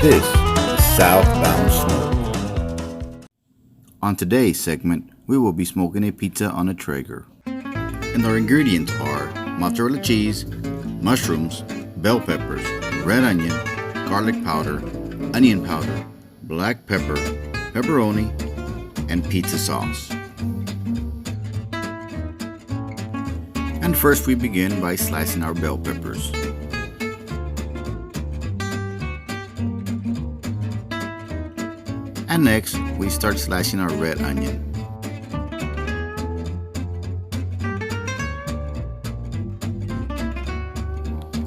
This is Southbound Smoke. On today's segment, we will be smoking a pizza on a Traeger. And our ingredients are mozzarella cheese, mushrooms, bell peppers, red onion, garlic powder, onion powder, black pepper, pepperoni, and pizza sauce. And first we begin by slicing our bell peppers. And next, we start slashing our red onion.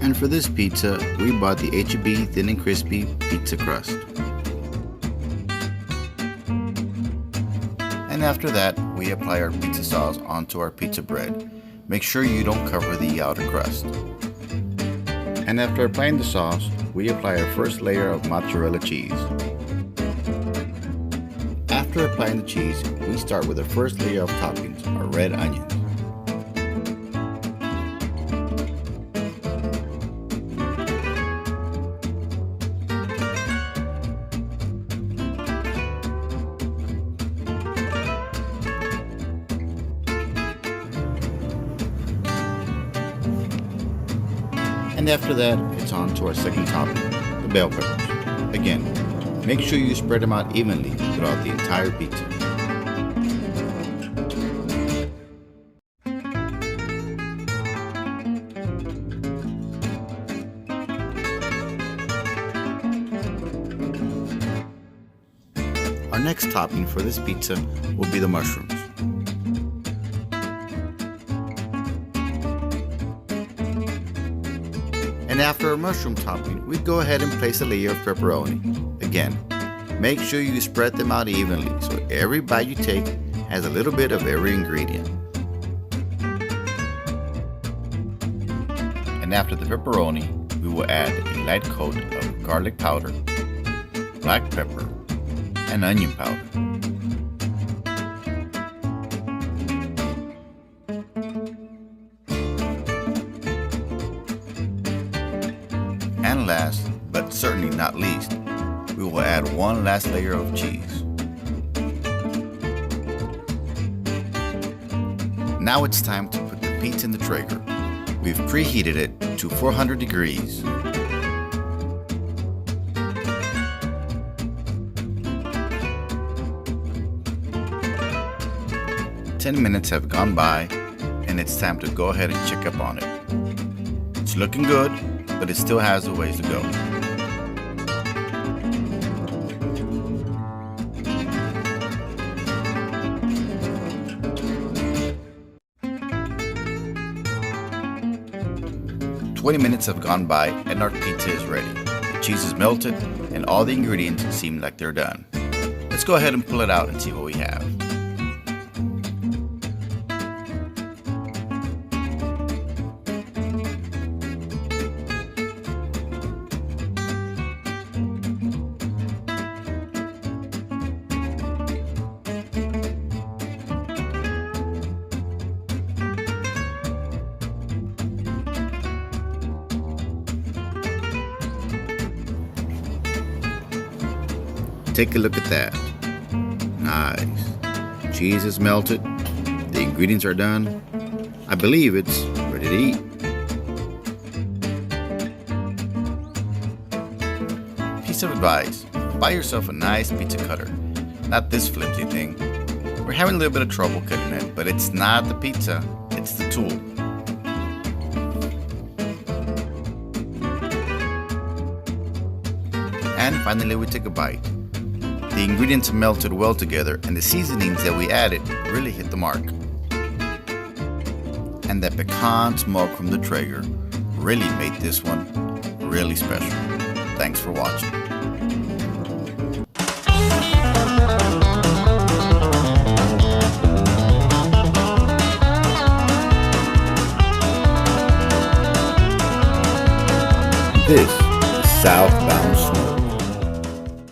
And for this pizza, we bought the H-E-B Thin and Crispy Pizza Crust. And after that, we apply our pizza sauce onto our pizza bread. Make sure you don't cover the outer crust. And after applying the sauce, we apply our first layer of mozzarella cheese. After applying the cheese, we start with the first layer of toppings, our red onions. And after that, it's on to our second topping, the bell peppers. Again, make sure you spread them out evenly throughout the entire pizza. Our next topping for this pizza will be the mushrooms. And after our mushroom topping, we go ahead and place a layer of pepperoni. Again, make sure you spread them out evenly so every bite you take has a little bit of every ingredient. And after the pepperoni, we will add a light coat of garlic powder, black pepper, and onion powder. And last, but certainly not least, we will add one last layer of cheese. Now it's time to put the pizza in the Traeger. We've preheated it to 400 degrees. Ten minutes have gone by, and it's time to go ahead and check up on it. It's looking good, but it still has a ways to go. "20 minutes have gone by and our pizza is ready. The cheese is melted and all the ingredients seem like they're done. Let's go ahead and pull it out and see what we have. Take a look at that. Nice. Cheese is melted. The ingredients are done. I believe it's ready to eat. Piece of advice. Buy yourself a nice pizza cutter. Not this flimsy thing. We're having a little bit of trouble cutting it, but it's not the pizza, it's the tool. And finally we take a bite. The ingredients melted well together and the seasonings that we added really hit the mark. And that pecan smoke from the Traeger really made this one really special. Thanks for watching. This is Southbound